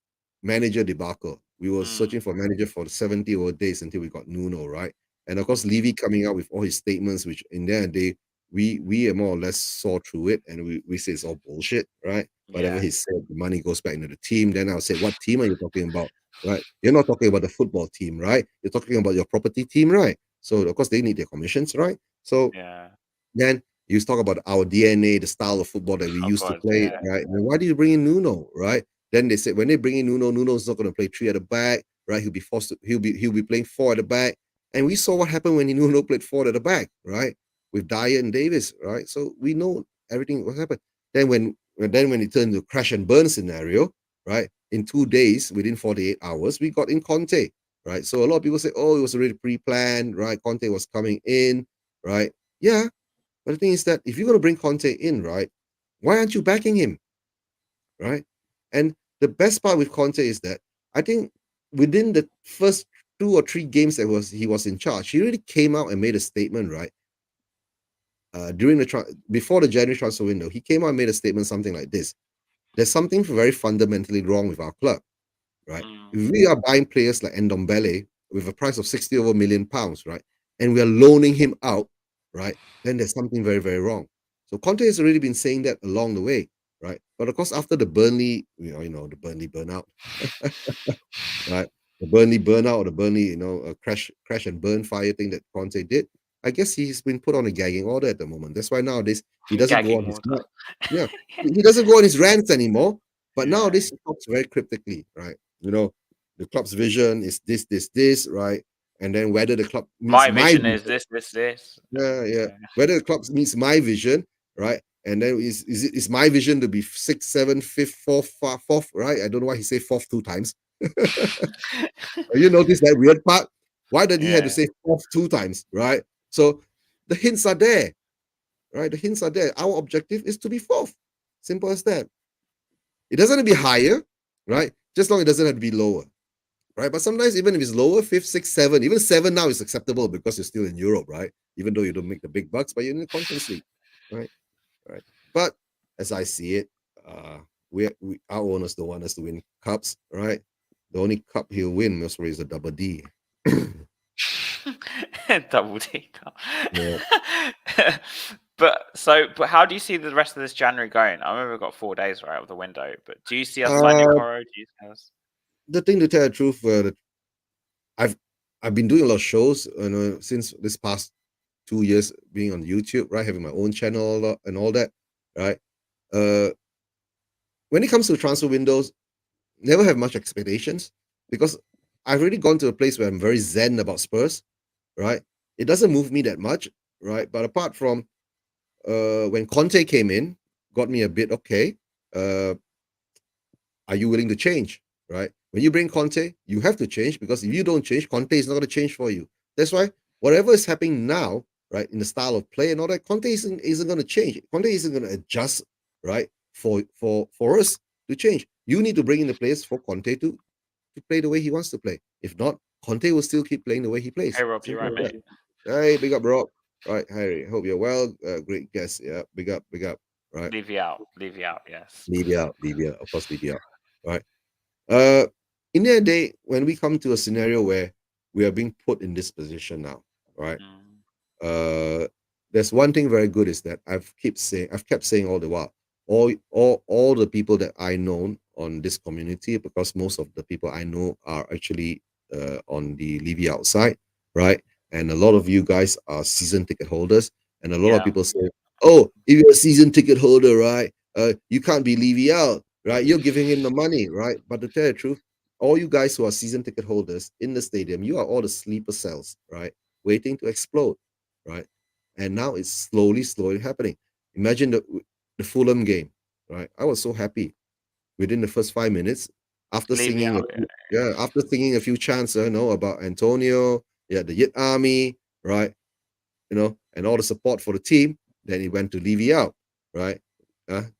manager debacle, we were mm, searching for manager for 70 odd days until we got Nuno, right? And of course, mm, Levy coming out with all his statements, which in the end of the day, we are more or less saw through it and we say it's all bullshit, right? Whatever yeah, he said, the money goes back into the team. Then I'll say, what team are you talking about? Right? You're not talking about the football team, right? You're talking about your property team, right? So of course they need their commissions, right? So yeah, then you talk about our DNA, the style of football that we oh used to god, play, yeah, right? And why do you bring in Nuno, right? Then they said when they bring in Nuno, Nuno's not going to play three at the back, right? He'll be forced to, he'll be playing four at the back. And we saw what happened when Nuno played four at the back, right? With Dyer and Davis, right? So we know everything what happened. Then when it turned to crash and burn scenario, right? In 2 days, within 48 hours, we got in Conte, right? So a lot of people say, oh, it was already pre-planned, right? Conte was coming in, right? Yeah, but the thing is that if you're going to bring Conte in, right, why aren't you backing him, right? And the best part with Conte is that I think within the first 2 or 3 games that he was in charge, he really came out and made a statement, right? During before the January transfer window, he came out and made a statement something like this: "There's something very fundamentally wrong with our club, right? mm, If we are buying players like Ndombele with a price of 60 over million pounds, right, and we are loaning him out, right, then there's something very, very wrong." So Conte has already been saying that along the way, right? But of course, after the Burnley, the Burnley burnout, right? The Burnley burnout or the Burnley, crash and burn fire thing that Conte did. I guess he's been put on a gagging order at the moment. That's why nowadays he doesn't go on gagging his water, yeah, he doesn't go on his rants anymore. But yeah. nowadays he talks very cryptically, right? The club's vision is this, right? And then whether the club meets My my vision vision, is this, yeah, yeah. yeah. Whether the club meets my vision, right? And then is my vision to be sixth, seventh, fifth, fourth, right? I don't know why he say fourth 2 times. You notice that weird part? Why did he have to Yeah. say fourth 2 times, right? So the hints are there, right? The hints are there. Our objective is to be fourth. Simple as that. It doesn't have to be higher, right? Just long it doesn't have to be lower, right? But sometimes even if it's lower, fifth, sixth, seven, even seven now is acceptable because you're still in Europe, right? Even though you don't make the big bucks, but you're in the Conference League, right? Right. But as I see it, uh, we our owners don't want us to win cups, right? The only cup he'll win most probably is a double D. Double D cup. Yeah. But how do you see the rest of this January going? I remember we've got 4 days right out of the window, but do you see us signing Uh, Porro? Do you see us? the thing to tell the truth, I've I've been doing a lot of shows, since this past 2 years being on YouTube, right? Having my own channel and all that, right? Uh, when it comes to transfer windows, never have much expectations because I've already gone to a place where I'm very zen about Spurs, right? It doesn't move me that much, right? But apart from when Conte came in, got me a bit okay. Uh, are you willing to change, right? When you bring Conte, you have to change, because if you don't change, Conte is not going to change for you. That's why whatever is happening now, right, in the style of play and all that, Conte isn't going to change. Conte isn't going to adjust, right, for us to change. You need to bring in the players for Conte to play the way he wants to play. If not, Conte will still keep playing the way he plays. Hey Rob, you're Simple right, as mate. that. Hey, big up, Rob. Right, Harry. Hope you're well. Great guest. Yeah, big up, big up. Right, Leave you out. Leave you out. Yes. leave you out, leave you out. Of course, leave you out. Right. Uh, in the day, when we come to a scenario where we are being put in this position now, right? Mm. There's one thing very good is that I've kept saying all the while, all the people that I know on this community, because most of the people I know are actually on the Levy outside, right? And a lot of you guys are season ticket holders, and a lot of Yeah. people say, "Oh, if you're a season ticket holder, right, you can't be Levy out, right? You're giving him the money, right?" But to tell you the truth, all you guys who are season ticket holders in the stadium, you are all the sleeper cells, right, waiting to explode, right? And now it's slowly happening. Imagine the Fulham game, right? I was so happy within the first 5 minutes after Leave you singing, out. Yeah. after singing a few chants, about Antonio, the Yit Army, right? And all the support for the team. Then he went to Levy out, right?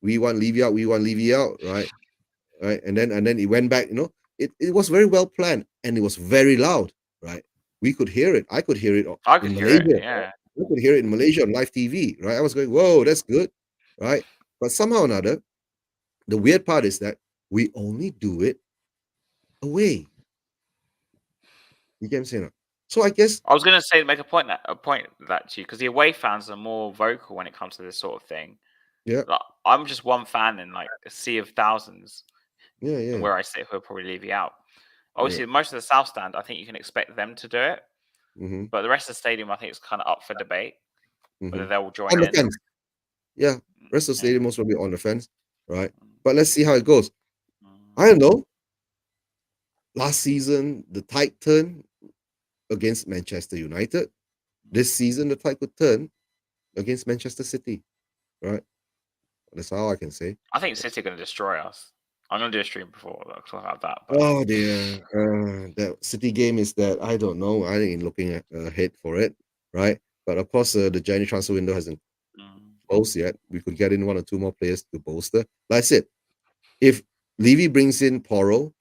We want Levy out, we want Levy out, right? Right, and then he went back. It was very well planned, and it was very loud, right? We could hear it. I could hear it I could in hear it. Malaysia. Yeah. We could hear it in Malaysia on live TV, right? I was going, whoa, that's good, right? But somehow or another, the weird part is that we only do it away. You get what I'm saying? So I guess, I was gonna say make a point that to you, because the away fans are more vocal when it comes to this sort of thing. yeah, Like, I'm just one fan in like a sea of thousands, yeah, and yeah, where I sit, who'll probably leave you out. yeah. Obviously, most of the South Stand, I think you can expect them to do it, Mm-hmm, but the rest of the stadium, I think, is kind of up for debate mm-hmm. whether they'll join On the in. fence, yeah. Rest of the Yeah. stadium most probably on the fence, right? But let's see how it goes. I Mm. don't know. Last season, the tide turned against Manchester United. This season, the tide could turn against Manchester City, right? That's how I can say. I think City are going to destroy us. I'm going to do a stream before talk about that, but Oh dear, that City game is that I don't know. I ain't looking ahead for it, right? But of course, the January transfer window hasn't closed yet. We could get in one or two more players to bolster. Like I said, if Levy brings in Porro,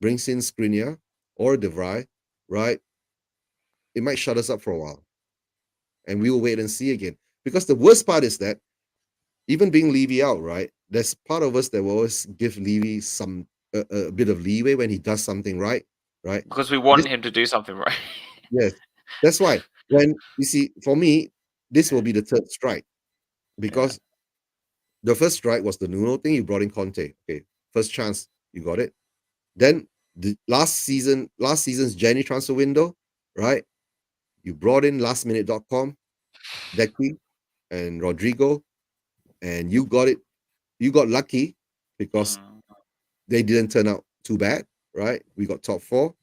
brings in Skriniar or De Vrij, right, it might shut us up for a while, and we will wait and see again. Because the worst part is that even being Levy out, right, there's part of us that will always give Levy some a bit of leeway when he does something right, right? because we This want him to do something right. Yes, that's why when you see, for me, this will be the third strike, Yeah. because the first strike was the Nuno thing. You brought in Conte, okay, first chance you got it. Then the last season's January transfer window, right? You brought in lastminute.com, Decky and Rodrigo, and you got it. You got lucky because Mm. they didn't turn out too bad, right? We got top four.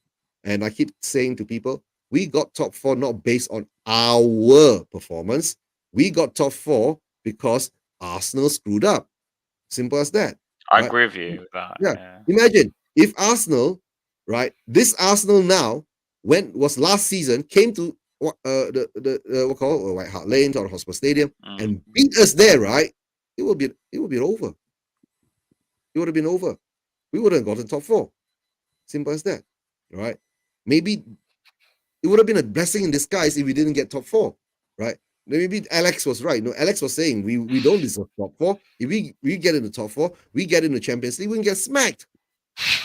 And I keep saying to people, we got top four not based on our performance. We got top four because Arsenal screwed up. Simple as that, I right? agree with you with that. Yeah. Yeah. Imagine if Arsenal, right, this Arsenal now, when was last season, came to the what call White Hart Lane or Hospital Stadium Mm. and beat us there, right? It would be over. It would have been over. We would have gotten top four. Simple as that. Right? Maybe it would have been a blessing in disguise if we didn't get top four. Right? Maybe Alex was right. No, Alex was saying we don't deserve top four. If we get in the top four, we get in the Champions League, we can get smacked.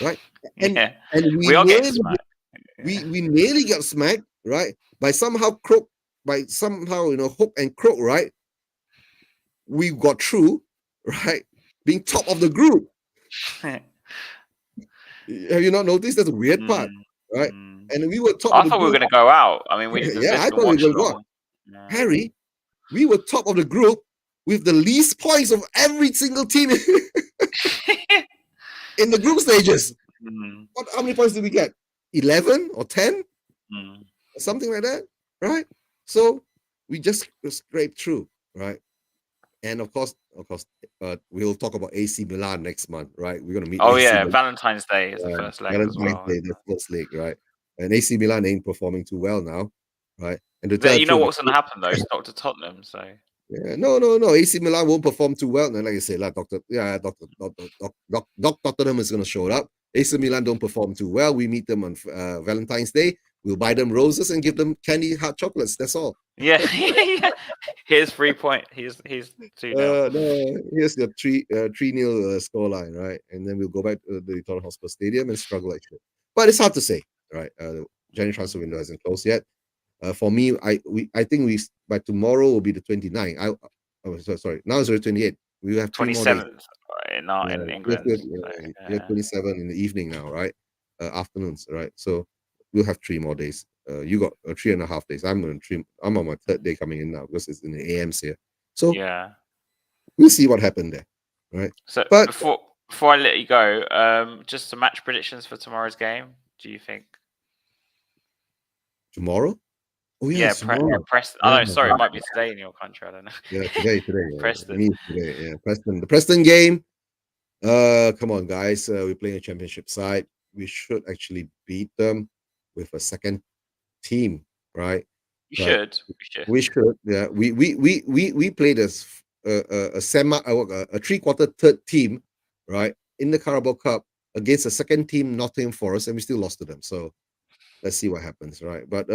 Right? And Yeah. and we We are getting nearly smacked. we nearly got smacked, right? By somehow hook and crook, right? We got through, right? Being top of the group. Have you not noticed? That's a weird part, right? Mm. And we were top I of the thought we were group. going to go out. I mean, Yeah, this I been thought we watch were going to along. Yeah. Harry, we were top of the group with the least points of every single team in the group stages. Mm. How many points did we get? 11 or 10? Mm. Something like that, right? So we just scraped through, right? And of course, we'll talk about AC Milan next month, right? We're gonna meet Oh AC yeah, Milan. Valentine's Day is the first leg as Valentine's well. Day, the first leg, right? And AC Milan ain't performing too well now, right? And to tell the You know truth, what's going to happen though? It's Dr. Tottenham, so yeah, no. AC Milan won't perform too well. And like I say, like Doc Tottenham is gonna show up. AC Milan don't perform too well. We meet them on Valentine's Day. We'll buy them roses and give them candy hot chocolates. That's all. yeah, yeah. Here's 3 point. He's 2-0. No, here's your 3-0 scoreline, right? And then we'll go back to the Tottenham Hotspur Stadium and struggle like shit. But it's hard to say, right? January transfer window hasn't closed yet. For me, I think we by tomorrow will be the 29th. Sorry. Now it's the 28th. We will have 3 more days. 27th in England. You're 27 in the evening now, right? Afternoons, right? So we'll have 3 more days. You got 3.5 days. I'm on my 3rd day coming in now because it's in the AMs here. So Yeah. we'll see what happened there, right? So But before I let you go, just some match predictions for tomorrow's game. Do you think? tomorrow? Oh yeah, tomorrow. Preston. Oh no, sorry, it might be today in your country. I don't know. Yeah, today. Preston. Me today. Yeah, Preston. The Preston game. Come on, guys. We're playing a championship side. We should actually beat them with a second team, right? We But should. we should. Yeah, we played as a semi, a 3/4 third team, right, in the Carabao Cup against a second team, Nottingham Forest, and we still lost to them. So let's see what happens, right? But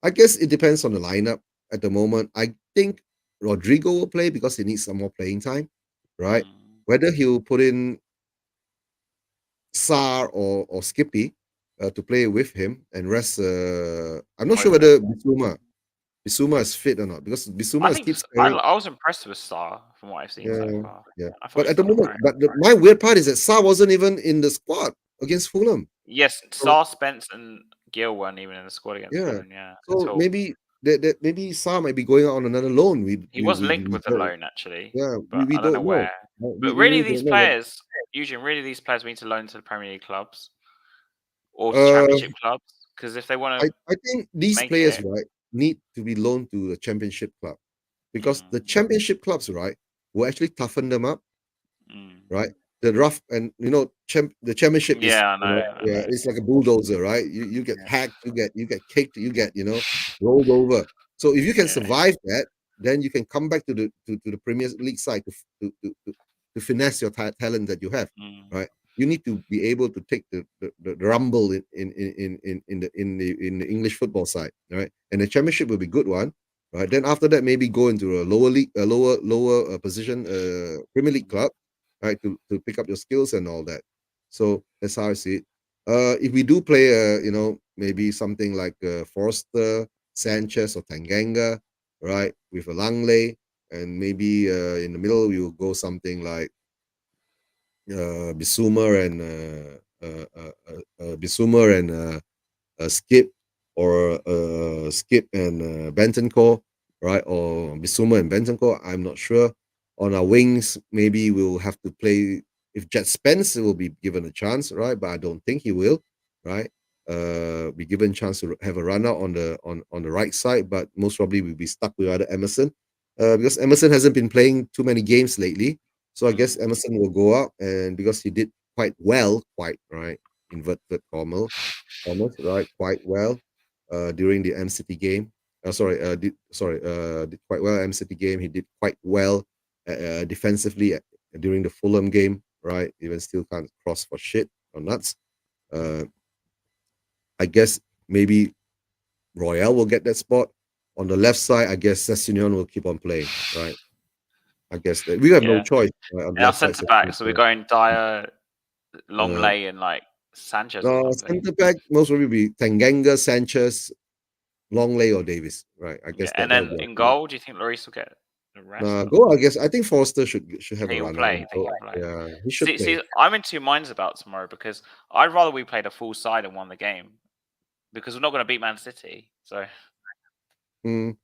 I guess it depends on the lineup at the moment. I think Rodrigo will play because he needs some more playing time, right? Whether he'll put in Sar or Skippy to play with him and rest. I'm not sure whether Bissouma is fit or not because Bissouma keeps carrying. I was impressed with Star from what I've seen so far. Yeah. I thought But he's at the done moment, alright. my weird part is that Sar wasn't even in the squad against Fulham. Yes, Sar, Spence, and Gill weren't even in the squad against Fulham. Yeah. So maybe maybe Sar might be going out on another loan. He was linked with a loan actually. Yeah, but we I don't know don't know. where. We But really, really these don't know. players, Eugene, we need to loan to the Premier League clubs or Uh, Championship clubs because if they want to I think these make players, it, right, need to be loaned to the championship club because the championship clubs, right, will actually toughen them up, right? The rough and the championship is yeah, I know. it's like a bulldozer, right? You get hacked, you get kicked, you get rolled over. So if you can survive that, then you can come back to the Premier League side to finesse your talent that you have, right? You need to be able to take the rumble in the English football side, right? And the championship will be a good one, right? Then after that, maybe go into a lower position Premier League club, right? To pick up your skills and all that. So that's how I see it. If we do play, maybe something like Forster, Sanchez, or Tanganga, right, with a Langley, and maybe in the middle we will go something like Bissouma and Skip, or Skip and Bentancur, right? Or Bissouma and Bentancur. I'm not sure. On our wings, maybe we'll have to play. If Jet Spence will be given a chance, right? But I don't think he will, right? Be given a chance to have a run out on the right side, but most probably we'll be stuck with either Emerson, because Emerson hasn't been playing too many games lately. So I guess Emerson will go up, and because he did quite well, inverted commas, right, quite well during the MCT game. Did quite well MCT game. He did quite well defensively during the Fulham game, right? Even still can't cross for shit or nuts. I guess maybe Royale will get that spot. On the left side, I guess Sessegnon will keep on playing, right? I guess that we have no choice. Right, on the And our left side, centre back, so we're going Dyer, Longley, and like Sanchez or something. Centre back most probably be Tanganga, Sanchez, Longley, or Davis, right? I guess and then in goal, do you think Lloris will get the rest? Goal, I guess. I think Forster should have He a will run. play. Yeah, he should play. See, I'm in two minds about tomorrow because I'd rather we played a full side and won the game because we're not going to beat Man City. So, no,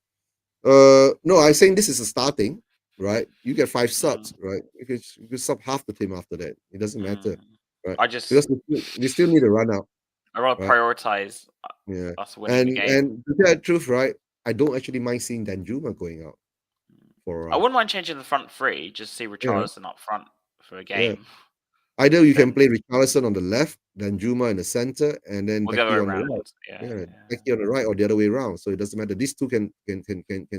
I'm saying this is a starting, right? You get 5 subs, right? You could sub half the team after that. It doesn't matter, right? Because we still need a run out. I rather prioritize us winning the game. And to tell the truth, right? I don't actually mind seeing Danjuma going out for a I run. wouldn't mind changing the front three, just see Yeah, Richarlison up front for a yeah. game. Either you can Then play Richarlison on the left, Danjuma in the center, and then or the other way Becky on the right. around. Yeah, Yeah, yeah. Becky on the right or the other way around. So it doesn't matter. These two can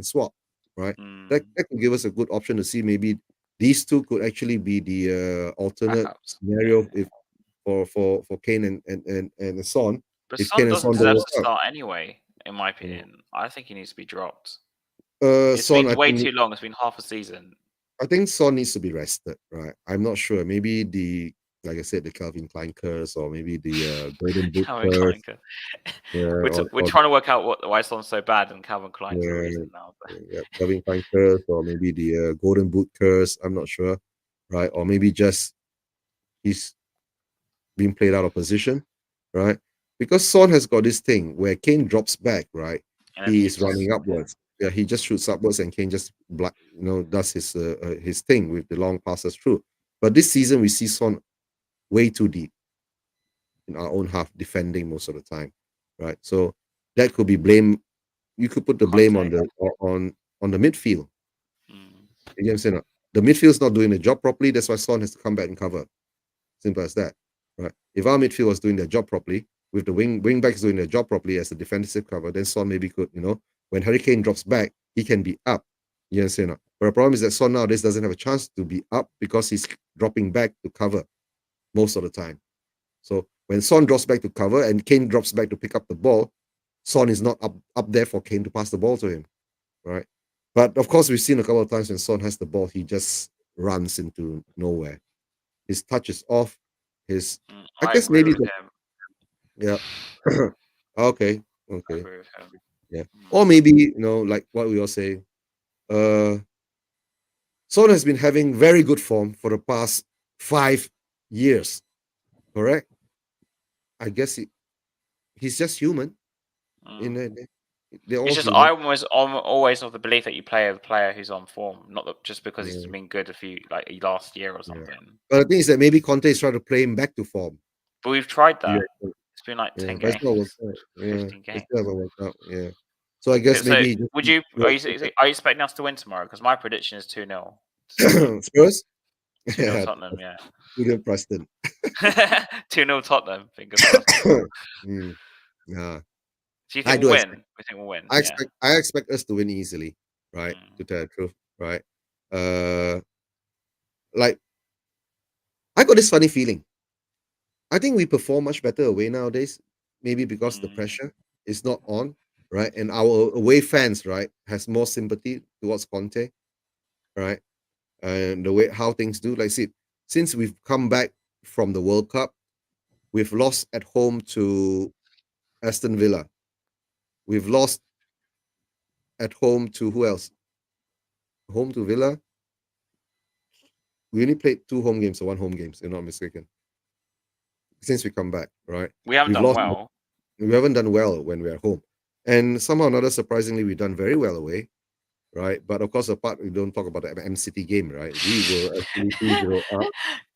swap, right? That Mm, that can give us a good option to see maybe these two could actually be the alternate backups. Yeah. scenario if for Kane and Son. But If Son Kane and doesn't Son don't deserve work to out. start anyway, in my Mm. opinion. I think he needs to be dropped. It's Son, been way too long. It's been half a season. I think Son needs to be rested, right? I'm not sure. Maybe like I said, the Calvin Klein curse, or maybe the Golden Boot Calvin Klein. curse. Yeah, We're trying to work out why Son's so bad, and Calvin Klein's the yeah, reason now. yeah, Calvin Klein curse, or maybe the Golden Boot curse. I'm not sure, right? Or maybe just he's being played out of position, right? Because Son has got this thing where Kane drops back, right? And then He he is running just upwards. Yeah, he just shoots upwards, and Kane just does his thing with the long passes through. But this season we see Son way too deep in our own half, defending most of the time, right? So that could be blame. You could put the blame on Conte. the midfield. Mm. You know what I'm saying? The midfield's not doing the job properly. That's why Son has to come back and cover. Simple as that, right? If our midfield was doing their job properly, with the wing backs doing their job properly as a defensive cover, then Son maybe could, when Harry Kane drops back, he can be up. You know what I'm saying? But the problem is that Son nowadays doesn't have a chance to be up because he's dropping back to cover most of the time. So when Son drops back to cover and Kane drops back to pick up the ball, Son is not up there for Kane to pass the ball to him, right? But of course, we've seen a couple of times when Son has the ball, he just runs into nowhere. His touch is off. I I guess agree maybe with him. yeah. Okay, I okay, agree with him. yeah. Or maybe like what we all say, uh, Son has been having very good form for the past 5 years. Correct? I guess he's just human. In Mm. they're all It's just human. I'm always of the belief that you play a player who's on form, not just because he's Yeah, been good last year or yeah. something. But the thing is that maybe Conte is trying to play him back to form. But we've tried Yeah, that. It's been like yeah, 10 but it's not worked games, out. Yeah, 15 it games. still hasn't worked out. Yeah. So I guess So maybe just would you are you expecting us to win tomorrow? Because my prediction is 2-0 to City. Spurs. 2-0 Yeah, Tottenham, yeah. William Preston. 2-0 Tottenham, fingers crossed. Yeah, Do you I think we'll do win? expect. We think we'll win, I yeah. expect. I expect us to win easily, right? To Mm. tell the truth, right? Uh, like I got this funny feeling. I think we perform much better away nowadays. Maybe because the Mm. pressure is not on, right? And our away fans, right, has more sympathy towards Conte, right? And the way how things do. Like, see, since we've come back from the World Cup, we've lost at home to Aston Villa. We've lost at home to who else? Home to Villa. We only played 2 home games or 1 home games, if I'm not mistaken. Since we come back, right? We haven't We've done lost. well. We haven't done well when we're at home, and somehow or another, surprisingly, we've done very well away, right? But of course, apart we don't talk about the M City game, right? We were actually 2-0 up.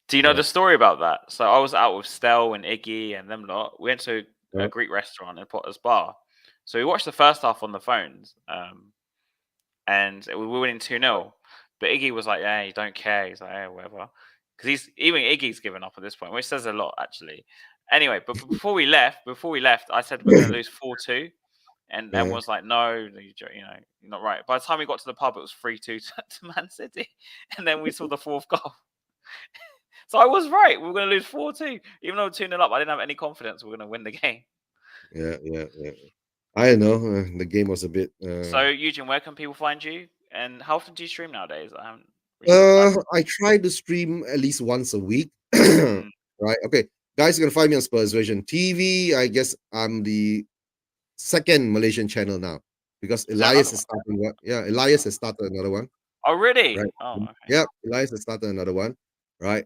Do you know Yeah, the story about that? So I was out with Stel and Iggy and them lot. We went to a yeah, Greek restaurant in Potter's Bar. So we watched the first half on the phones, and we were winning 2-0. But Iggy was like, "Yeah, you don't care." He's like, "Yeah, whatever," because even Iggy's given up at this point, which says a lot actually. Anyway, but before we left, I said we're going to lose 4-2, and yeah, everyone was like, "No, you're not right." By the time we got to the pub, it was 3-2 to Man City, and then we saw the fourth goal. So I was right. We were going to lose 4-2. Even though 2-0 up, I didn't have any confidence we were going to win the game. yeah. I don't know. The game was a bit. So, Eugene, where can people find you? And how often do you stream nowadays? I haven't really decided. I try to stream at least once a week. Mm, Right. Okay. Guys, you can find me on Spurs Version TV. I guess I'm the second Malaysian channel now because is there another Elias is one? starting one. Yeah, Elias has started another one. Oh, really? Right. Oh, okay. Yep. Elias has started another one. Right.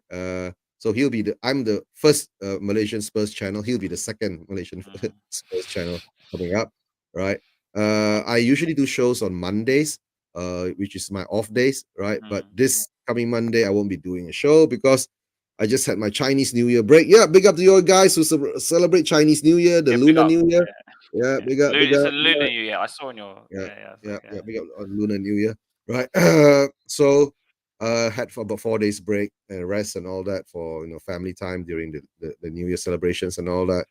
So I'm the first Malaysian Spurs channel. He'll be the second Malaysian Mm, Spurs channel coming up. Right. I usually do shows on Mondays, which is my off days. Right. But mm. this coming Monday, I won't be doing a show because I just had my Chinese New Year break. Yeah, big up to you guys who celebrate Chinese New Year, the Yeah, big Lunar up. New Year. Yeah, Yeah, yeah. big up, big It's a up. Lunar New Year. I saw on your. Yeah, Yeah, yeah. yeah, So, yeah. yeah. Big up on Lunar New Year. right? So had for about 4 days break and rest and all that for family time during the New Year celebrations and all that.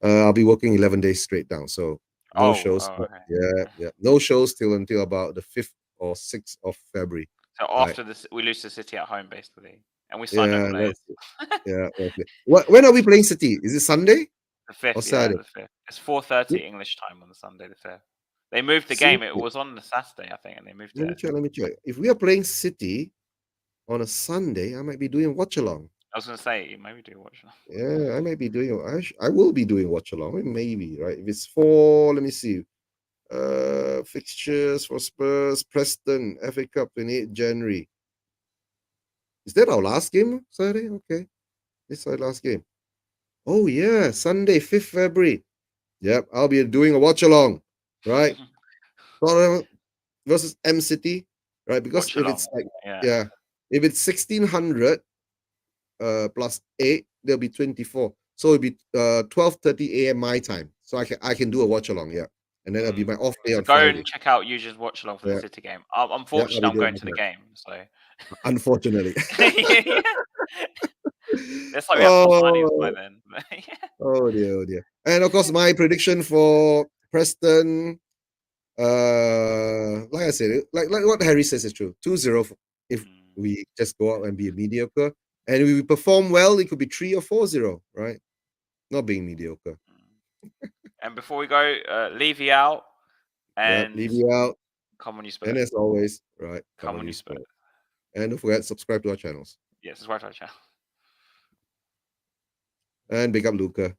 I'll be working 11 days straight down. So no shows. Okay. Yeah, no shows until about the 5th or 6th of February. So Right. after this, we lose to City at home, basically, and we sign no Yeah, players. that's it. Yeah, okay. When are we playing City? Is it Sunday The or 5th, yeah, Saturday? the 5th. It's 4:30 English time on the Sunday, the 5th. They moved the game. It City. was on the Saturday, I think, and they moved Let me it. check. Let me check. If we are playing City on a Sunday, I might be doing watch along. I was gonna say maybe do watch. Yeah, I might be doing. I will be doing watch along. Maybe right. If it's for, let me see. Fixtures for Spurs, Preston, FA Cup, 28th January. Is that our last game? Saturday? Okay. This is our last game. Oh yeah, Sunday, 5th February. Yep, I'll be doing a watch along. Right. Tottenham versus M City. Right. Because Watch if along. it's like, Yeah. yeah, if it's 1600 plus 8, there'll be 24. So it'll be 12:30 a.m. my time. So I can do a watch along, yeah. And then it'll be my off day So on go Friday. and check out Usu's watch along for the Yeah. City game. Yeah, Unfortunately, I'll I'm be going doing to the that. game, so Unfortunately. yeah. Let's hope we have some signings by Oh, then. Yeah. oh dear, oh dear. And of course, my prediction for Preston, like I said, like what Harry says is true. 2-0 if we just go out and be mediocre. And if we perform well, it could be 3 or 4-0, right? Not being mediocre. And before we go, Levy out Yeah, and leave you out. come on, you And Spurs. as always, right, come Come on, on, you you Spurs. Spurs. And don't forget, subscribe to our channels. Yes, it's right, channel. And big up Luca.